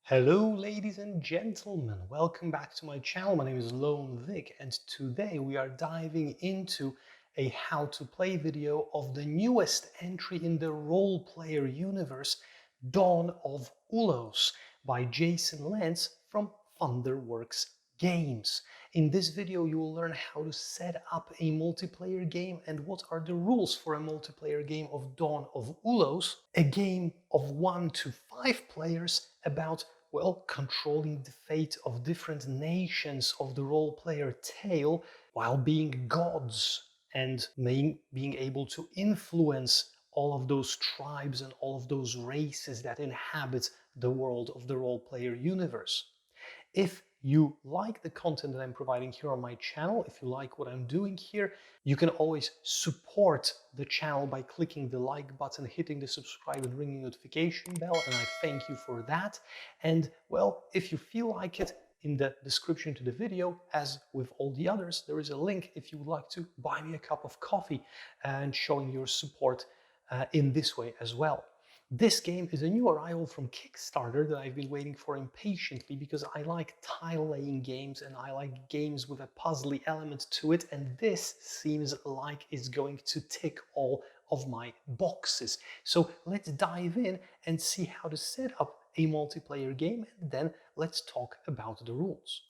Hello ladies and gentlemen, welcome back to my channel. My name is Lone Vic and today we are diving into a how to play video of the newest entry in the role player universe, Dawn of Ulos by Jason Lentz from Thunderworks Games. In this video you will learn how to set up a multiplayer game and what are the rules for a multiplayer game of Dawn of Ulos, a game of 1 to 5 players about controlling the fate of different nations of the role-player tale while being gods and being able to influence all of those tribes and all of those races that inhabit the world of the role-player universe. If you like the content that I'm providing here on my channel, if you like what I'm doing here, you can always support the channel by clicking the like button, hitting the subscribe and ringing notification bell, and I thank you for that. And well, if you feel like it, in the description to the video, as with all the others, there is a link if you would like to buy me a cup of coffee and showing your support in this way as well. This game is a new arrival from Kickstarter that I've been waiting for impatiently because I like tile-laying games and I like games with a puzzly element to it, and this seems like it's going to tick all of my boxes. So let's dive in and see how to set up a multiplayer game, and then let's talk about the rules.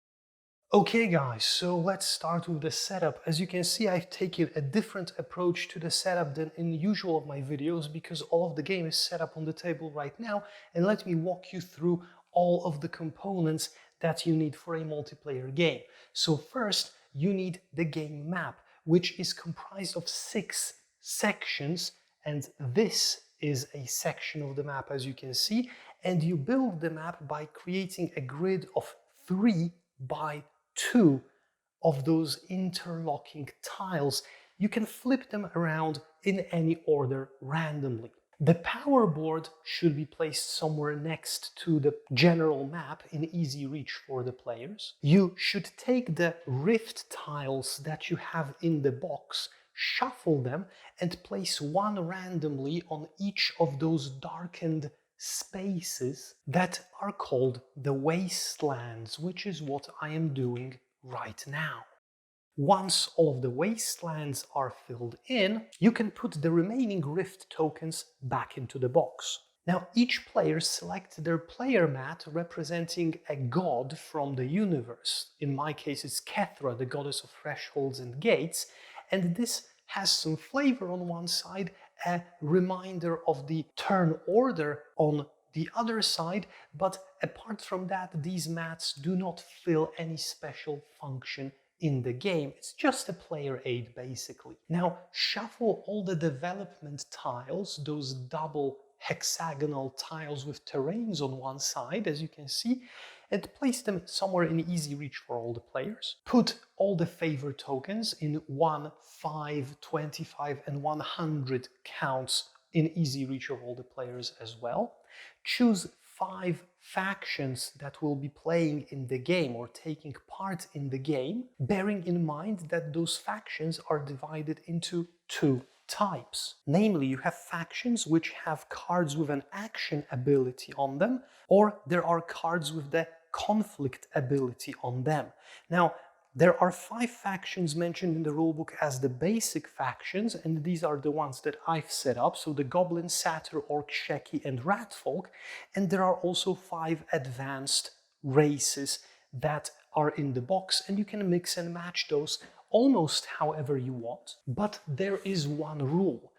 Okay guys, so let's start with the setup. As you can see, I've taken a different approach to the setup than in usual of my videos because all of the game is set up on the table right now, and let me walk you through all of the components that you need for a multiplayer game. So first, you need the game map, which is comprised of 6 sections, and this is a section of the map as you can see, and you build the map by creating a grid of 3 by 2 of those interlocking tiles. You can flip them around in any order randomly. The power board should be placed somewhere next to the general map in easy reach for the players. You should take the rift tiles that you have in the box, shuffle them, and place one randomly on each of those darkened spaces that are called the wastelands, which is what I am doing right now. Once all of the wastelands are filled in, you can put the remaining rift tokens back into the box. Now each player selects their player mat representing a god from the universe. In my case it's Kethra, the goddess of thresholds and gates, and this has some flavor on one side, a reminder of the turn order on the other side, but apart from that, these mats do not fill any special function in the game. It's just a player aid basically. Now shuffle all the development tiles, those double hexagonal tiles with terrains on one side, as you can see, and place them somewhere in easy reach for all the players. Put all the favor tokens in 1, 5, 25 and 100 counts in easy reach of all the players as well. Choose 5 factions that will be playing in the game or taking part in the game, bearing in mind that those factions are divided into 2 types. Namely, you have factions which have cards with an action ability on them, or there are cards with the conflict ability on them. Now, there are 5 factions mentioned in the rulebook as the basic factions, and these are the ones that I've set up. So the Goblin, Satyr, Orc, Sheki, and Ratfolk. And there are also 5 advanced races that are in the box, and you can mix and match those almost however you want. But there is one rule.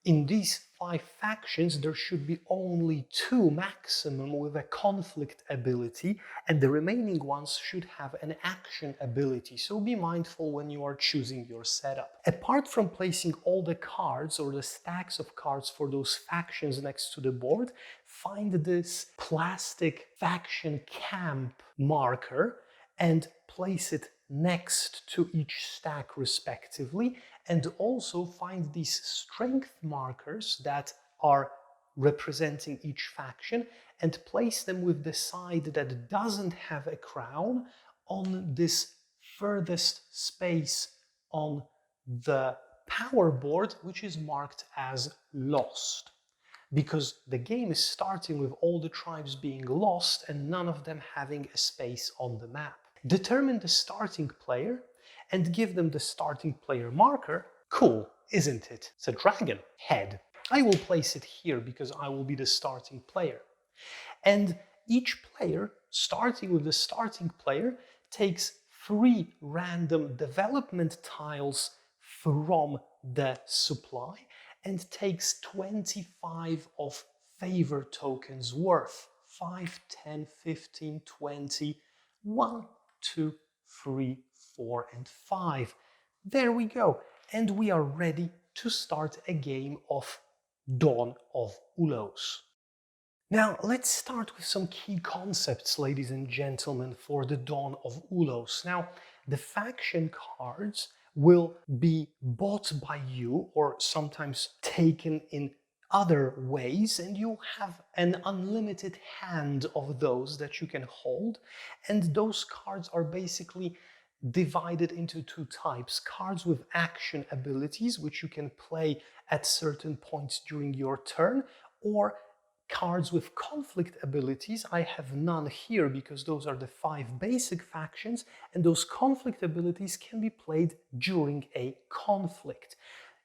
In these 5 factions, there should be only 2 maximum with a conflict ability, and the remaining ones should have an action ability, so be mindful when you are choosing your setup. Apart from placing all the cards or the stacks of cards for those factions next to the board, find this plastic faction camp marker and place it next to each stack respectively, and also find these strength markers that are representing each faction and place them with the side that doesn't have a crown on this furthest space on the power board, which is marked as lost. because the game is starting with all the tribes being lost and none of them having a space on the map. Determine the starting player and give them the starting player marker. Cool, isn't it? It's a dragon head. I will place it here because I will be the starting player. And each player, starting with the starting player, takes 3 random development tiles from the supply and takes 25 of favor tokens worth 5, 10, 15, 20, 1, 2, 3, 4, and 5. There we go. And we are ready to start a game of Dawn of Ulos. Now, let's start with some key concepts, ladies and gentlemen, for the Dawn of Ulos. Now, the faction cards will be bought by you or sometimes taken in other ways, and you have an unlimited hand of those that you can hold. And those cards are basically divided into 2 types. Cards with action abilities, which you can play at certain points during your turn, or cards with conflict abilities. I have none here because those are the 5 basic factions, and those conflict abilities can be played during a conflict.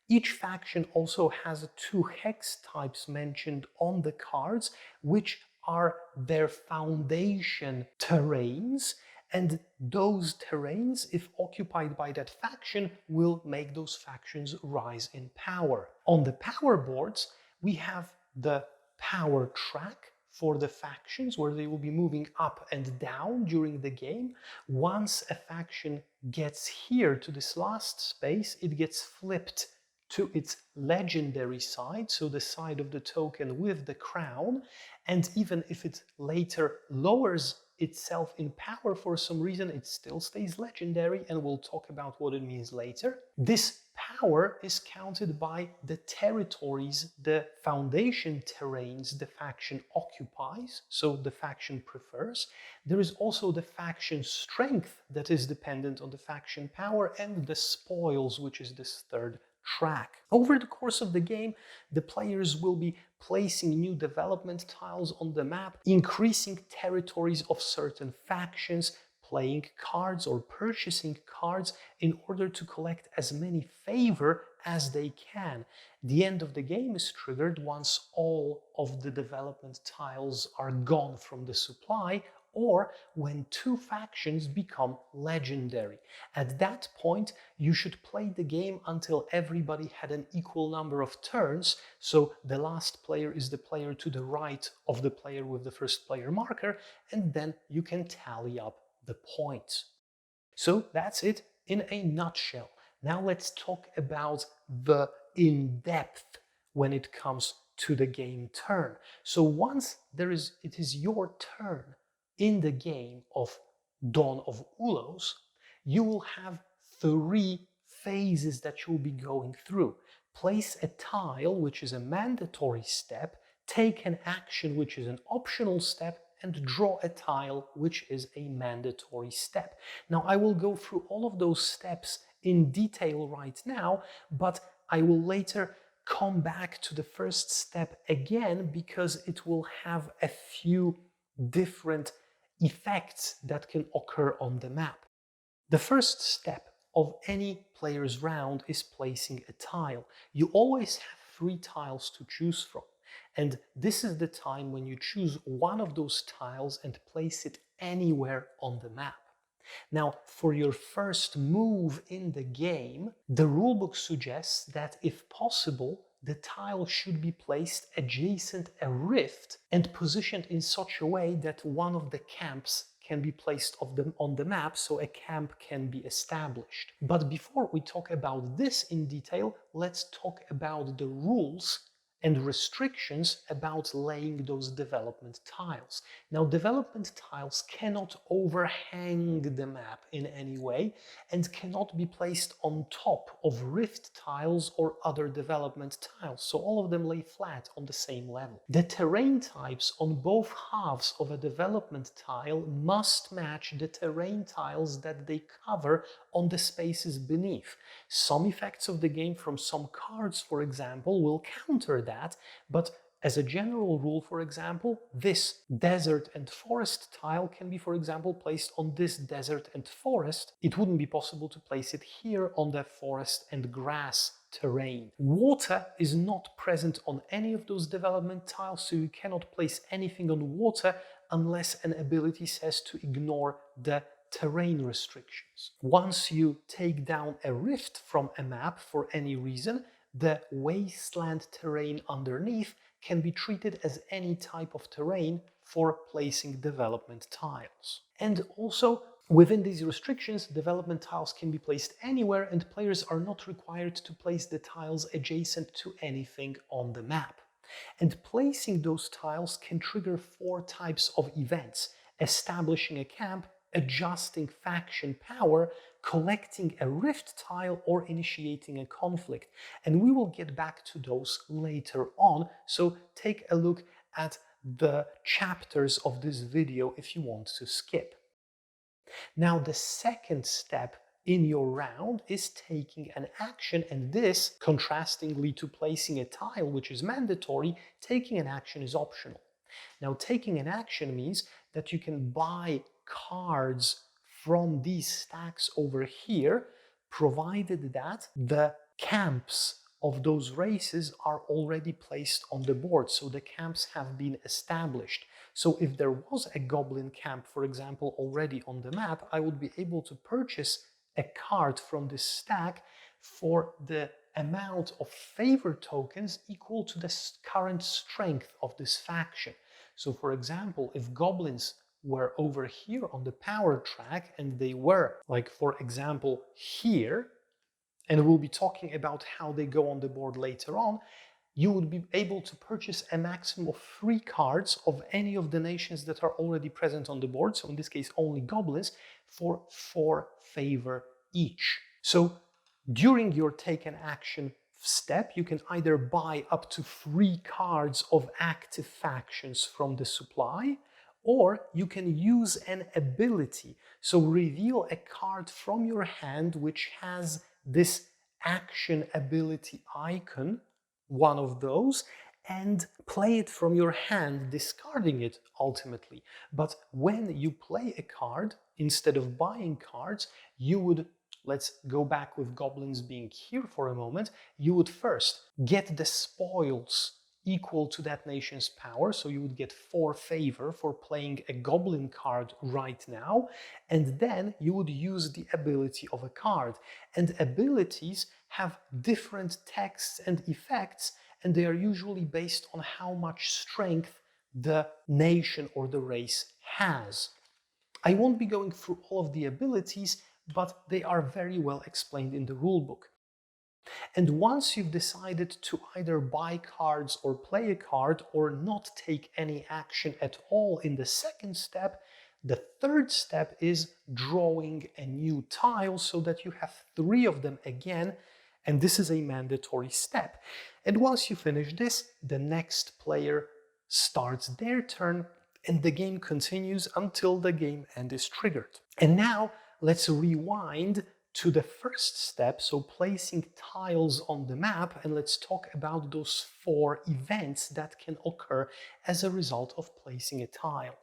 Each faction also has 2 hex types mentioned on the cards, which are their foundation terrains, and those terrains, if occupied by that faction, will make those factions rise in power. On the power boards, we have the power track for the factions, where they will be moving up and down during the game. Once a faction gets here to this last space, it gets flipped to its legendary side, so the side of the token with the crown, and even if it later lowers itself in power for some reason, it still stays legendary, and we'll talk about what it means later. This power is counted by the territories, the foundation terrains the faction occupies, so the faction prefers. There is also the faction strength that is dependent on the faction power, and the spoils, which is this third track. Over the course of the game, the players will be placing new development tiles on the map, increasing territories of certain factions, playing cards or purchasing cards in order to collect as many favor as they can. The end of the game is triggered once all of the development tiles are gone from the supply, or when 2 factions become legendary. At that point, you should play the game until everybody had an equal number of turns, so the last player is the player to the right of the player with the first player marker, and then you can tally up the points. So that's it in a nutshell. Now let's talk about the in-depth when it comes to the game turn. So once it is your turn in the game of Dawn of Ulos, you will have 3 phases that you'll be going through. Place a tile, which is a mandatory step, take an action, which is an optional step, and draw a tile, which is a mandatory step. Now, I will go through all of those steps in detail right now, but I will later come back to the first step again because it will have a few different effects that can occur on the map. The first step of any player's round is placing a tile. You always have 3 tiles to choose from, and this is the time when you choose one of those tiles and place it anywhere on the map. Now, for your first move in the game, the rulebook suggests that if possible, the tile should be placed adjacent a rift and positioned in such a way that one of the camps can be placed on the map, so a camp can be established. But before we talk about this in detail, let's talk about the rules and restrictions about laying those development tiles. Now, development tiles cannot overhang the map in any way and cannot be placed on top of rift tiles or other development tiles, so all of them lay flat on the same level. The terrain types on both halves of a development tile must match the terrain tiles that they cover on the spaces beneath. Some effects of the game from some cards, for example, will counter that, but as a general rule, for example, this desert and forest tile can be, for example, placed on this desert and forest. It wouldn't be possible to place it here on the forest and grass terrain. Water is not present on any of those development tiles, so you cannot place anything on water unless an ability says to ignore the terrain restrictions. Once you take down a rift from a map for any reason, the wasteland terrain underneath can be treated as any type of terrain for placing development tiles. And also, within these restrictions, development tiles can be placed anywhere, and players are not required to place the tiles adjacent to anything on the map. And placing those tiles can trigger 4 types of events: establishing a camp, adjusting faction power, collecting a rift tile, or initiating a conflict. And we will get back to those later on, so take a look at the chapters of this video if you want to skip. Now, the second step in your round is taking an action, and this, contrastingly to placing a tile, which is mandatory, taking an action is optional. Now, taking an action means that you can buy cards from these stacks over here, provided that the camps of those races are already placed on the board, so the camps have been established. So if there was a goblin camp, for example, already on the map, I would be able to purchase a card from this stack for the amount of favor tokens equal to the current strength of this faction. So for example, if goblins were over here on the power track and they were, like for example, here, and we'll be talking about how they go on the board later on, you would be able to purchase a maximum of 3 cards of any of the nations that are already present on the board, so in this case only goblins, for 4 favor each. So during your take an action step, you can either buy up to 3 cards of active factions from the supply, or you can use an ability. So reveal a card from your hand which has this action ability icon, one of those, and play it from your hand, discarding it ultimately. But when you play a card, instead of buying cards, you would, let's go back with goblins being here for a moment, you would first get the spoils equal to that nation's power, so you would get 4 favor for playing a goblin card right now, and then you would use the ability of a card. And abilities have different texts and effects, and they are usually based on how much strength the nation or the race has. I won't be going through all of the abilities, but they are very well explained in the rulebook. And once you've decided to either buy cards or play a card or not take any action at all in the second step, the third step is drawing a new tile so that you have 3 of them again, and this is a mandatory step. And once you finish this, the next player starts their turn and the game continues until the game end is triggered. And now let's rewind to the first step, so placing tiles on the map, and let's talk about those 4 events that can occur as a result of placing a tile.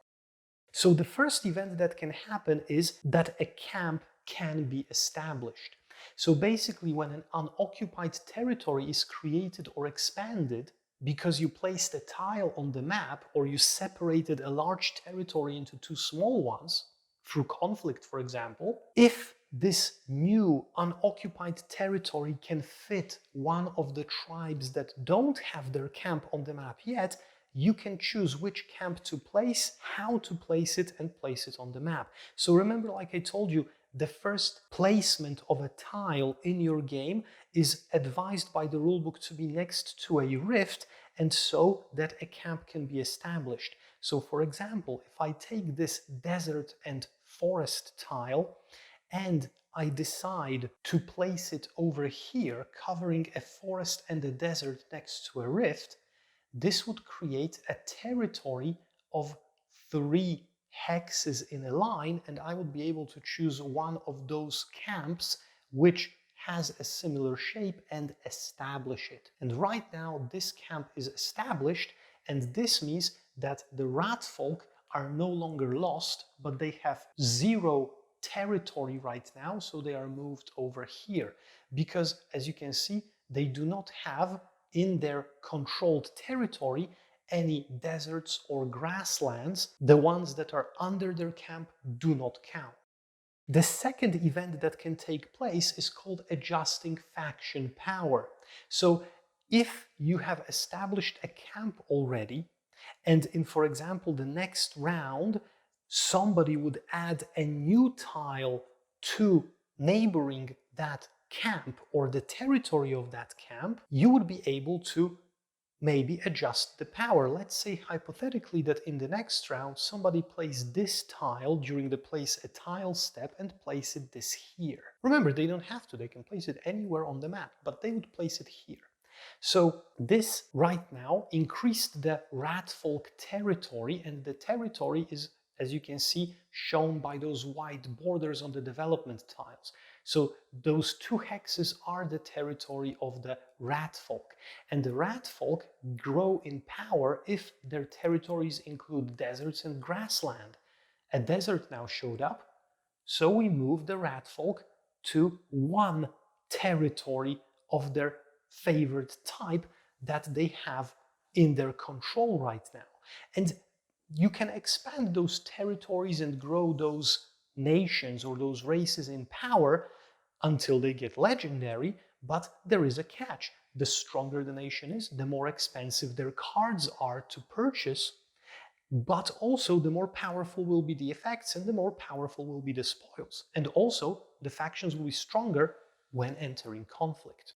So the first event that can happen is that a camp can be established. So basically, when an unoccupied territory is created or expanded because you placed a tile on the map, or you separated a large territory into 2 small ones through conflict, for example, if this new unoccupied territory can fit one of the tribes that don't have their camp on the map yet, you can choose which camp to place, how to place it, and place it on the map. So remember, like I told you, the first placement of a tile in your game is advised by the rulebook to be next to a rift, and so that a camp can be established. So for example, if I take this desert and forest tile, and I decide to place it over here, covering a forest and a desert next to a rift, this would create a territory of 3 hexes in a line, and I would be able to choose one of those camps which has a similar shape and establish it. And right now this camp is established, And this means that the rat folk are no longer lost, but they have zero territory right now, so they are moved over here. Because, as you can see, they do not have in their controlled territory any deserts or grasslands. The ones that are under their camp do not count. The second event that can take place is called adjusting faction power. So if you have established a camp already, and in, for example, the next round, somebody would add a new tile to neighboring that camp or the territory of that camp, you would be able to maybe adjust the power. Let's say hypothetically that in the next round somebody plays this tile during the place a tile step and place it this here. Remember, they don't have to, they can place it anywhere on the map, but they would place it here. So this right now increased the ratfolk territory, and the territory is, as you can see, shown by those white borders on the development tiles. So those 2 hexes are the territory of the ratfolk. And the ratfolk grow in power if their territories include deserts and grassland. A desert now showed up, so we moved the ratfolk to 1 territory of their favorite type that they have in their control right now. And you can expand those territories and grow those nations or those races in power until they get legendary, but there is a catch. The stronger the nation is, the more expensive their cards are to purchase, but also the more powerful will be the effects and the more powerful will be the spoils. And also the factions will be stronger when entering conflict.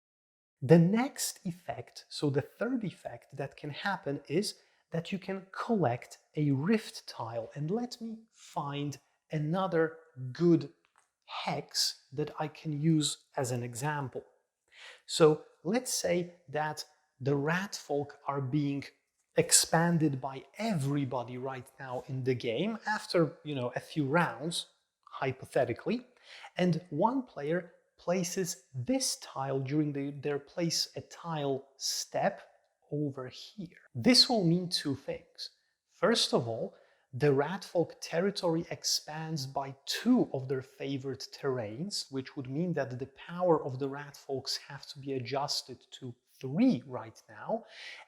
The next effect, so the third effect that can happen, is that you can collect a rift tile. And let me find another good hex that I can use as an example. So let's say that the ratfolk are being expanded by everybody right now in the game after, a few rounds, hypothetically, and one player places this tile during their place a tile step over here. This will mean 2 things. First of all, the ratfolk territory expands by 2 of their favorite terrains, which would mean that the power of the ratfolks have to be adjusted to 3 right now,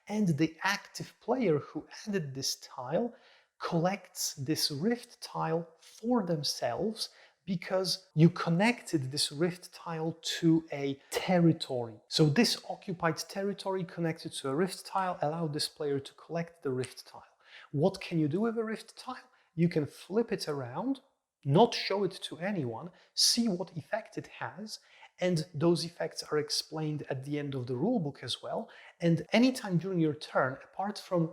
and the active player who added this tile collects this rift tile for themselves because you connected this rift tile to a territory. So this occupied territory connected to a rift tile allowed this player to collect the rift tile. What can you do with a rift tile? You can flip it around, not show it to anyone, see what effect it has, and those effects are explained at the end of the rulebook as well. And anytime during your turn, apart from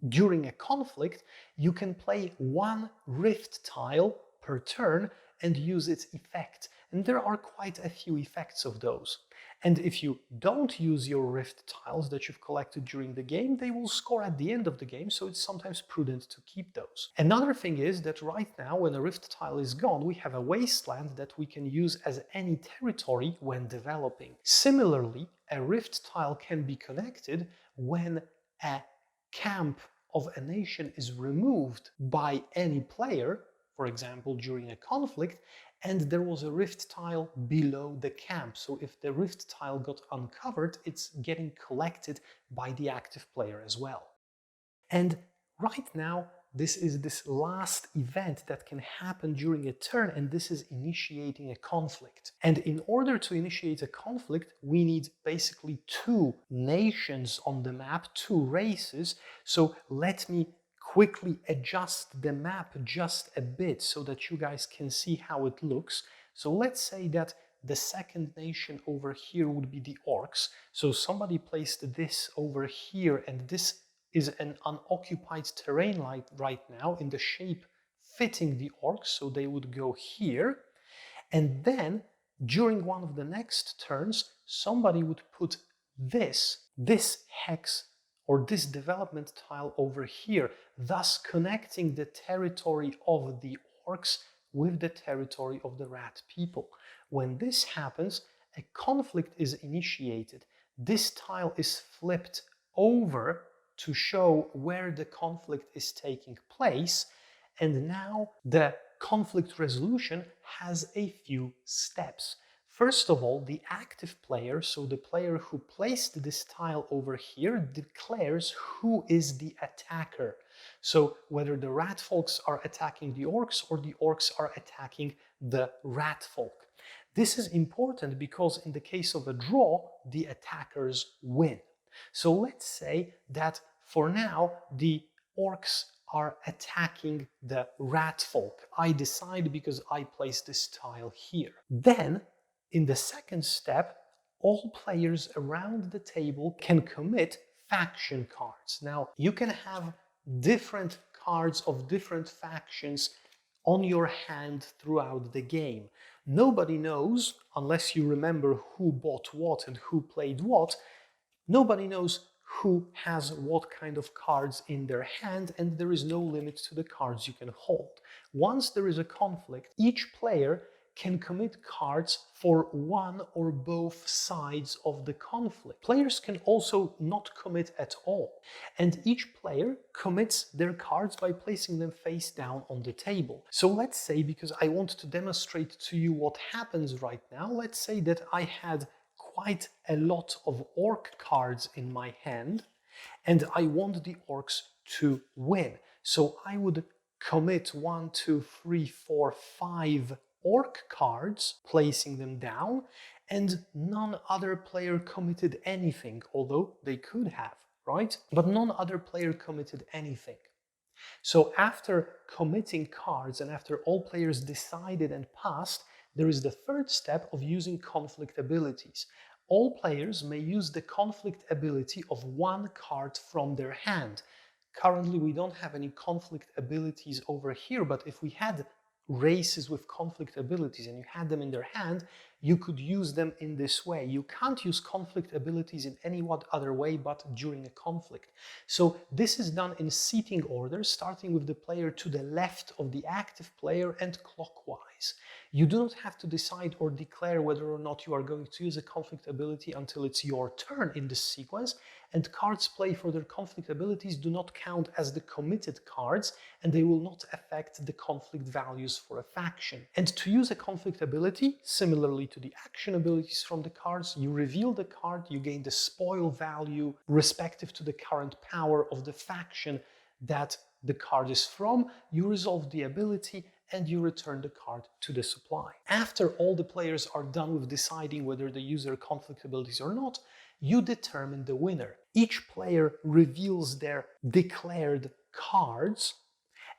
during a conflict, you can play 1 rift tile per turn and use its effect. And there are quite a few effects of those. And if you don't use your rift tiles that you've collected during the game, they will score at the end of the game, so it's sometimes prudent to keep those. Another thing is that right now, when a rift tile is gone, we have a wasteland that we can use as any territory when developing. Similarly, a rift tile can be connected when a camp of a nation is removed by any player, for example, during a conflict, and there was a rift tile below the camp. So if the rift tile got uncovered, it's getting collected by the active player as well. And right now, this is this last event that can happen during a turn, and this is initiating a conflict. And in order to initiate a conflict, we need basically 2 nations on the map, 2 races. So let me quickly adjust the map just a bit so that you guys can see how it looks. So let's say that the second nation over here would be the orcs. So somebody placed this over here, and this is an unoccupied terrain right now in the shape fitting the orcs, so they would go here. And then during one of the next turns, somebody would put this hex or this development tile over here, thus connecting the territory of the orcs with the territory of the rat people. When this happens, a conflict is initiated. This tile is flipped over to show where the conflict is taking place. And now the conflict resolution has a few steps. First of all, the active player, so the player who placed this tile over here, declares who is the attacker. So whether the rat folks are attacking the orcs or the orcs are attacking the rat folk. This is important because in the case of a draw, the attackers win. So let's say that for now, the orcs are attacking the rat folk. I decide because I place this tile here. Then, in the second step, all players around the table can commit faction cards. Now, you can have different cards of different factions on your hand throughout the game. Nobody knows, unless you remember who bought what and who played what, nobody knows who has what kind of cards in their hand, and there is no limit to the cards you can hold. Once there is a conflict, each player can commit cards for one or both sides of the conflict. Players can also not commit at all, and each player commits their cards by placing them face down on the table. So let's say, because I want to demonstrate to you what happens right now, let's say that I had quite a lot of orc cards in my hand, and I want the orcs to win. So I would commit 1, 2, 3, 4, 5 orc cards, placing them down, and none other player committed anything, although they could have, right? But none other player committed anything. So after committing cards and after all players decided and passed, there is the third step of using conflict abilities. All players may use the conflict ability of one card from their hand. Currently, we don't have any conflict abilities over here, but if we had races with conflict abilities and you had them in their hand, you could use them in this way. You can't use conflict abilities in any other way but during a conflict. So this is done in seating order, starting with the player to the left of the active player and clockwise. You do not have to decide or declare whether or not you are going to use a conflict ability until it's your turn in this sequence, and cards played for their conflict abilities do not count as the committed cards, and they will not affect the conflict values for a faction. And to use a conflict ability, similarly to the action abilities from the cards, you reveal the card, you gain the spoil value respective to the current power of the faction that the card is from, you resolve the ability, and you return the card to the supply. After all the players are done with deciding whether they use their conflict abilities or not, you determine the winner. Each player reveals their declared cards,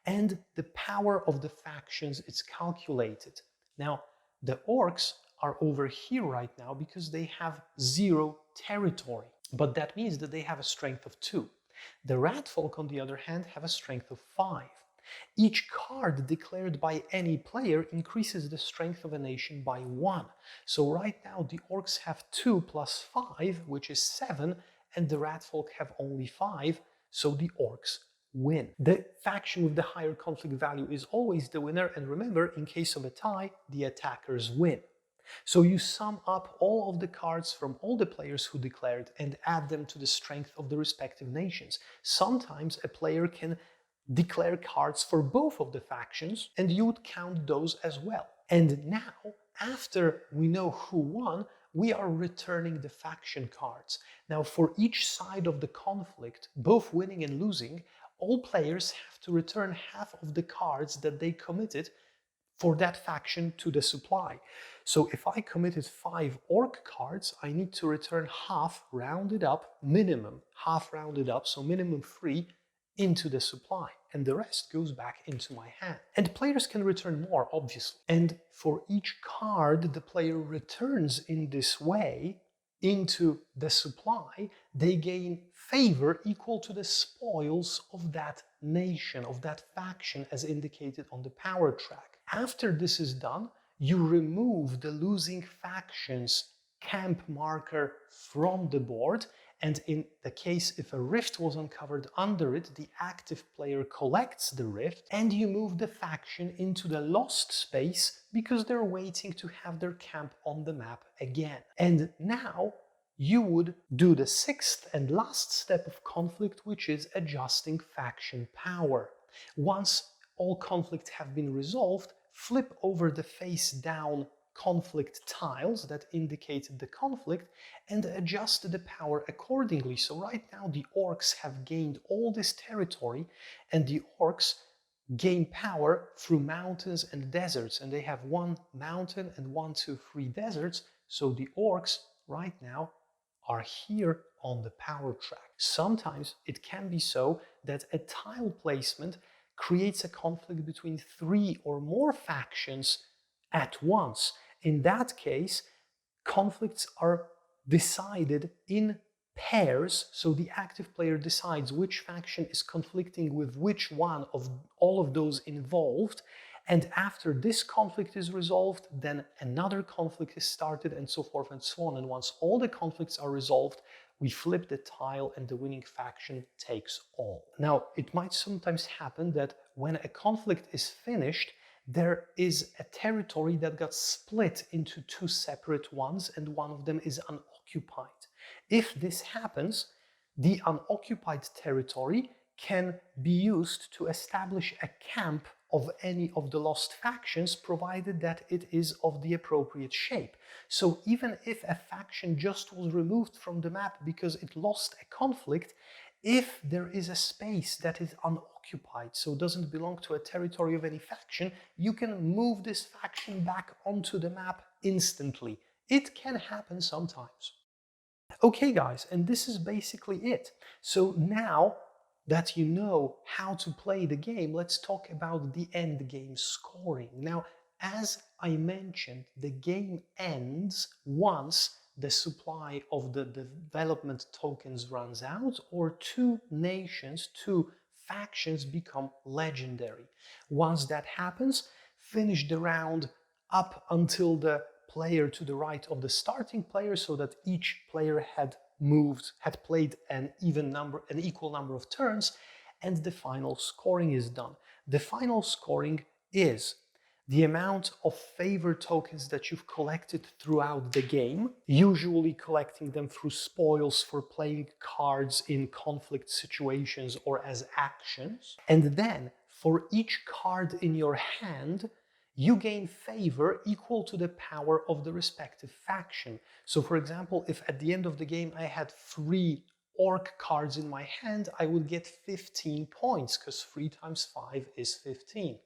and the power of the factions is calculated. Now, the orcs are over here right now because they have 0 territory, but that means that they have a strength of 2. The rat folk, on the other hand, have a strength of 5. Each card declared by any player increases the strength of a nation by 1. So right now the orcs have 2 plus 5, which is 7, and the rat folk have only 5, so the orcs win. The faction with the higher conflict value is always the winner, and remember, in case of a tie, the attackers win. So you sum up all of the cards from all the players who declared and add them to the strength of the respective nations. Sometimes a player can declare cards for both of the factions, and you would count those as well. And now, after we know who won, we are returning the faction cards. Now, for each side of the conflict, both winning and losing, all players have to return half of the cards that they committed for that faction to the supply. So if I committed 5 orc cards, I need to return half rounded up, minimum, half rounded up, so minimum 3, into the supply, and the rest goes back into my hand. And players can return more, obviously. And for each card the player returns in this way into the supply, they gain favor equal to the spoils of that nation, of that faction, as indicated on the power track. After this is done, you remove the losing faction's camp marker from the board, and in the case if a rift was uncovered under it, the active player collects the rift, and you move the faction into the lost space because they're waiting to have their camp on the map again. And now you would do the sixth and last step of conflict, which is adjusting faction power. Once all conflicts have been resolved, flip over the face down conflict tiles that indicate the conflict and adjust the power accordingly. So right now the orcs have gained all this territory, and the orcs gain power through mountains and deserts, and they have 1 mountain and 1, 2, 3 deserts. So the orcs right now are here on the power track. Sometimes it can be so that a tile placement creates a conflict between 3 or more factions at once. In that case, conflicts are decided in pairs, so the active player decides which faction is conflicting with which one of all of those involved, and after this conflict is resolved, then another conflict is started, and so forth and so on. And once all the conflicts are resolved, we flip the tile and the winning faction takes all. Now, it might sometimes happen that when a conflict is finished, there is a territory that got split into 2 separate ones, and one of them is unoccupied. If this happens, the unoccupied territory can be used to establish a camp of any of the lost factions, provided that it is of the appropriate shape. So even if a faction just was removed from the map because it lost a conflict, if there is a space that is unoccupied, so doesn't belong to a territory of any faction, you can move this faction back onto the map instantly. It can happen sometimes. Okay guys, and this is basically it. So now that you know how to play the game, let's talk about the end game scoring. Now, as I mentioned, the game ends once the supply of the development tokens runs out, or 2 nations, 2 factions become legendary. Once that happens, finish the round up until the player to the right of the starting player, so that each player had played an equal number of turns, and the final scoring is done. The final scoring is the amount of favor tokens that you've collected throughout the game, usually collecting them through spoils for playing cards in conflict situations or as actions. And then for each card in your hand, you gain favor equal to the power of the respective faction. So for example, if at the end of the game I had 3 orc cards in my hand, I would get 15 points, because 3 times 5 is 15.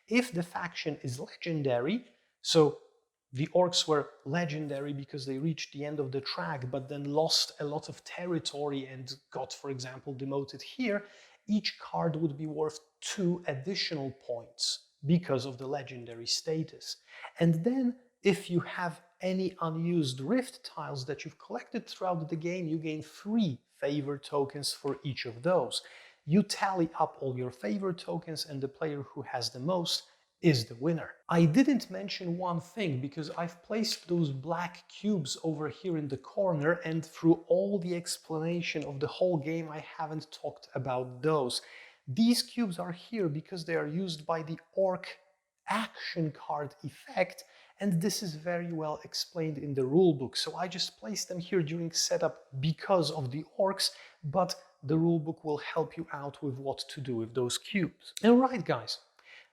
If the faction is legendary, so the orcs were legendary because they reached the end of the track but then lost a lot of territory and got, for example, demoted here, each card would be worth 2 additional points because of the legendary status. And then if you have any unused rift tiles that you've collected throughout the game, you gain 3 favor tokens for each of those. You tally up all your favor tokens, and the player who has the most is the winner. I didn't mention one thing, because I've placed those black cubes over here in the corner, and through all the explanation of the whole game I haven't talked about those. These cubes are here because they are used by the orc action card effect, and this is very well explained in the rulebook. So I just placed them here during setup because of the orcs, but the rulebook will help you out with what to do with those cubes. Alright guys,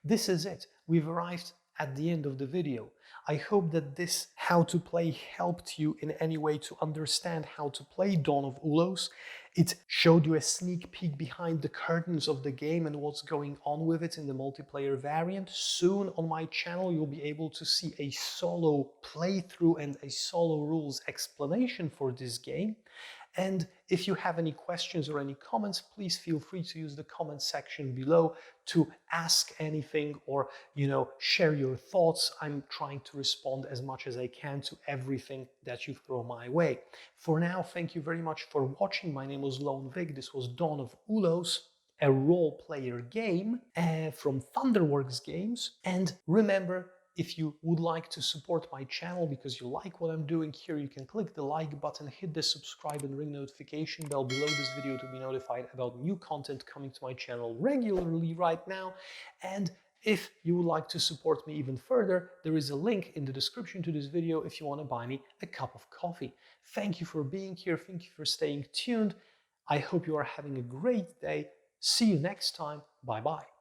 this is it. We've arrived at the end of the video. I hope that this how to play helped you in any way to understand how to play Dawn of Ulos. It showed you a sneak peek behind the curtains of the game and what's going on with it in the multiplayer variant. Soon on my channel you'll be able to see a solo playthrough and a solo rules explanation for this game. And if you have any questions or any comments, please feel free to use the comment section below to ask anything or, share your thoughts. I'm trying to respond as much as I can to everything that you throw my way. For now, thank you very much for watching. My name was Lone Vic. This was Dawn of Ulos, a role-player game from Thunderworks Games. And remember, if you would like to support my channel because you like what I'm doing here, you can click the like button, hit the subscribe and ring notification bell below this video to be notified about new content coming to my channel regularly right now. And If you would like to support me even further, there is a link in the description to this video if you want to buy me a cup of coffee. Thank you for being here. Thank you for staying tuned. I hope you are having a great day. See you next time. Bye bye.